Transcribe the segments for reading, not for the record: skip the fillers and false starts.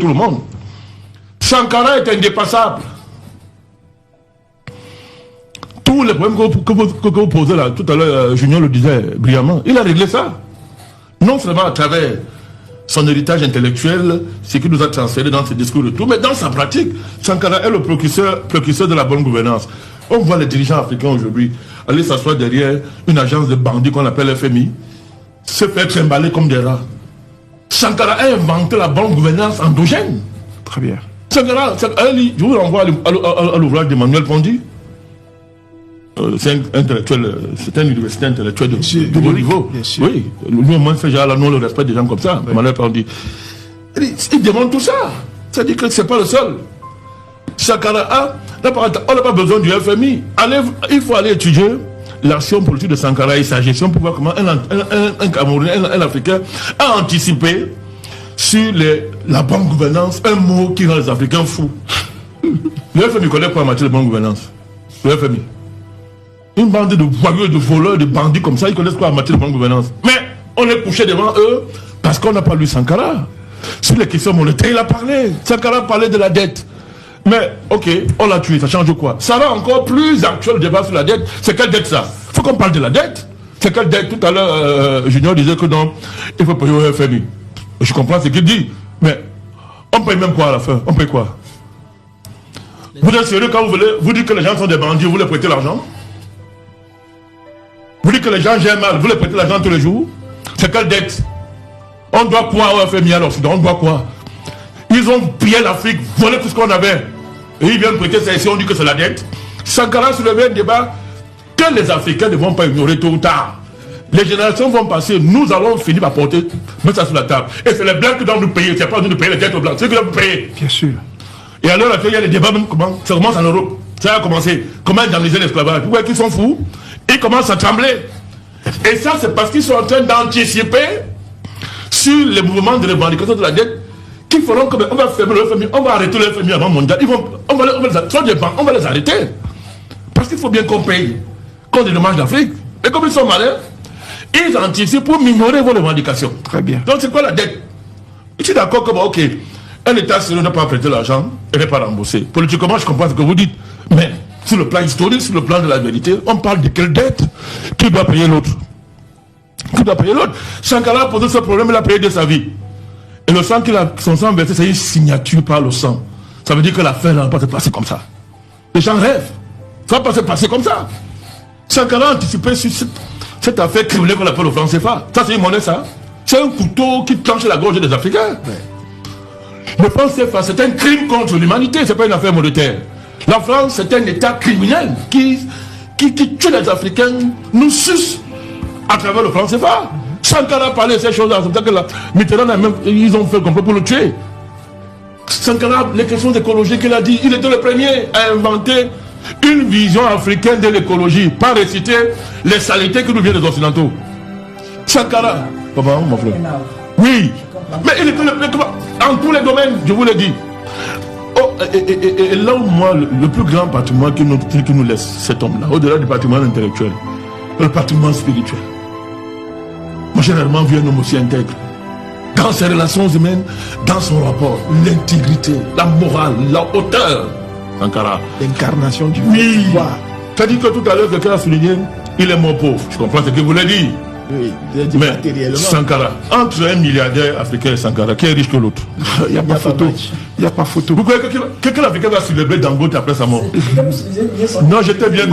tout le monde. Sankara est indépassable. Tous les problèmes que vous posez là, tout à l'heure, Junior le disait brillamment, il a réglé ça. Non seulement à travers son héritage intellectuel, ce qu'il nous a transféré dans ses discours et tout, mais dans sa pratique, Sankara est le précurseur de la bonne gouvernance. On voit les dirigeants africains aujourd'hui aller s'asseoir derrière une agence de bandits qu'on appelle FMI, se faire trimballer comme des rats. Sankara a inventé la bonne gouvernance endogène. Très bien. Sankara, je vous renvoie à l'ouvrage d'Emmanuel Pondy. C'est un intellectuel, c'est un universitaire intellectuel de haut niveau. Oui, nous, on fait déjà nous le respect des gens comme ça. Emmanuel Pondy. Il demande tout ça. C'est-à-dire que c'est pas le seul. Sankara on n'a pas besoin du FMI. Il faut aller étudier l'action politique de Sankara et sa gestion pour voir comment un Camerounais, un Africain a anticipé sur la bonne gouvernance, un mot qui rend les Africains fous. Le FMI connaît quoi en matière de bonne gouvernance? Le FMI. Une bande de voyous, de voleurs, de bandits comme ça, ils connaissent quoi en matière de bonne gouvernance? Mais on est couché devant eux parce qu'on n'a pas lu Sankara. Sur les questions monétaires, il a parlé. Sankara parlait de la dette. Mais, ok, on l'a tué, ça change quoi? Ça va encore plus actuel le débat sur la dette. C'est quelle dette ça? Il faut qu'on parle de la dette. C'est quelle dette? Tout à l'heure, Junior disait que non, il faut payer au FMI. Je comprends ce qu'il dit. Mais, on paye même quoi à la fin? On paye quoi? Vous êtes sérieux quand vous dites que les gens sont des bandits, vous les prêtez l'argent? Vous dites que les gens gèrent mal, vous les prêtez l'argent tous les jours? C'est quelle dette? On doit quoi au FMI alors? On doit quoi? Ils ont pillé l'Afrique, volé tout ce qu'on avait. Et ils viennent prêter ça ici, on dit que c'est la dette. Sankara soulevait un débat que les Africains ne vont pas ignorer tôt ou tard. Les générations vont passer, nous allons finir par porter, mettre ça sur la table. Et c'est les Blancs qui doivent nous payer, c'est pas nous de payer les dettes aux Blancs, c'est eux qui doivent nous payer. Bien sûr. Et alors, il y a des débats, ça commence en Europe. Ça a commencé. Comment indemniser l'esclavage? Vous voyez qu'ils sont fous? Ils commencent à trembler. Et ça, c'est parce qu'ils sont en train d'anticiper sur les mouvements de revendication de la dette qui feront que on va fermer le FMI, on va arrêter le FMI avant mondial. On va les arrêter. Parce qu'il faut bien qu'on paye, qu'on dédommage l'Afrique. Et comme ils sont malins, ils anticipent pour minorer vos revendications. Très bien. Donc c'est quoi la dette? Je suis d'accord que, ok, un État sérieux n'a pas prêté l'argent et n'est pas remboursé. Politiquement, je comprends ce que vous dites. Mais sur le plan historique, sur le plan de la vérité, on parle de quelle dette? Qui doit payer l'autre? Qui doit payer l'autre? Sankara a posé ce problème, il a payé de sa vie. Et le sang son sang versé, c'est une signature par le sang. Ça veut dire que la fin ne va pas se passer comme ça. Les gens rêvent. Ça ne va pas se passer comme ça. Sankara a anticipé sur cette affaire criminelle qu'on appelle le franc CFA. Ça, c'est une monnaie, ça. C'est un couteau qui tranche la gorge des Africains. Ouais. Le franc CFA, c'est un crime contre l'humanité, ce n'est pas une affaire monétaire. La France, c'est un État criminel qui tue les Africains, nous suce à travers le franc CFA. Sankara parlait de ces choses-là, c'est que là, Mitterrand, ils ont fait le complot pour le tuer. Sankara, les questions d'écologie qu'il a dit, il était le premier à inventer une vision africaine de l'écologie, pas réciter les saletés qui nous viennent des Occidentaux. Sankara, papa, mon frère. Oui, mais il était le premier, en tous les domaines, je vous l'ai dit. Oh, et là où moi, le plus grand patrimoine qui nous laisse cet homme-là, au-delà du patrimoine intellectuel, le patrimoine spirituel. Moi, j'ai réellement vu un homme aussi intègre. Dans ses relations humaines, dans son rapport, l'intégrité, la morale, la hauteur. Sankara. L'incarnation du pouvoir. C'est-à-dire que tout à l'heure, quelqu'un a souligné, il est mort pauvre. Je comprends ce qu'il voulait dire. Oui, dit mais matériellement. Sankara, entre un milliardaire africain et Sankara, qui est riche que l'autre? Il n'y a pas photo. Il n'y a pas photo. Vous croyez que quelqu'un africain va célébrer Dangote après sa mort? Non, j'étais bien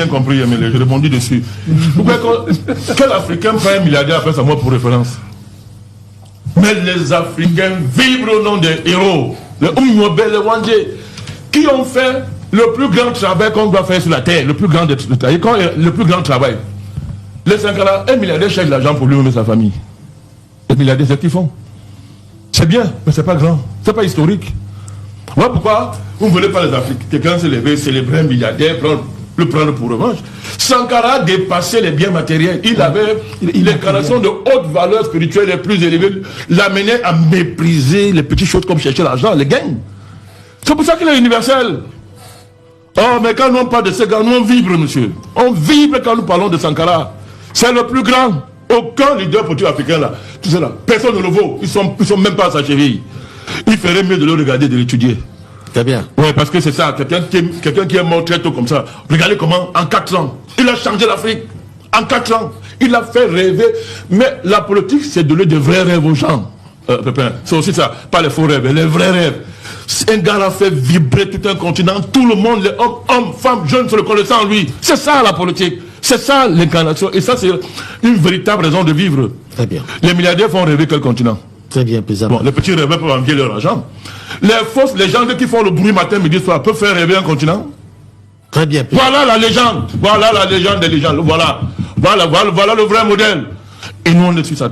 compris, Emile, je répondis dessus. Vous croyez que quel Africain prend un milliardaire après sa mort pour référence? Mais les Africains vivent au nom des héros, les Umwobe, les Wandje, qui ont fait le plus grand travail qu'on doit faire sur la terre, le plus grand travail. Les Sankara, un milliardaire cherche l'argent pour lui-même et sa famille. Les milliardaires, c'est ce qu'ils font. C'est bien, mais c'est pas grand, c'est pas historique. Voilà pourquoi vous ne voulez pas les Africains. Quelqu'un s'est levé, célébrer un milliardaire, le prendre pour revanche. Sankara dépassait les biens matériels. Il avait l'incarnation de haute valeur spirituelle les plus élevées, l'amenait à mépriser les petites choses comme chercher l'argent, les gains. C'est pour ça qu'il est universel. Oh, mais quand on parle de ces gars, nous on vibre, monsieur. On vibre quand nous parlons de Sankara. C'est le plus grand. Aucun leader politique africain là. Tout ça là. Personne ne le vaut. Ils sont même pas à sa cheville. il ferait mieux de le regarder, de l'étudier. Très bien. Oui, parce que c'est ça, quelqu'un qui est mort très tôt comme ça. Regardez comment, en 4 ans, il a changé l'Afrique. En 4 ans, il a fait rêver. Mais la politique, c'est donner de vrais rêves aux gens. Pépin, c'est aussi ça, pas les faux rêves, les vrais rêves. Un gars a fait vibrer tout un continent, tout le monde, les hommes, femmes, jeunes se le connaissant en lui. C'est ça la politique, c'est ça l'incarnation. Et ça, c'est une véritable raison de vivre. Très bien. Les milliardaires font rêver quel continent? Très bien, président. Bon, les petits rêveurs peuvent envier leur argent. Les gens qui font le bruit matin, midi, soir, peuvent faire rêver un continent. Très bien, président. Voilà la légende. Voilà la légende des légendes. Voilà le vrai modèle. Et nous, on ne suit ça.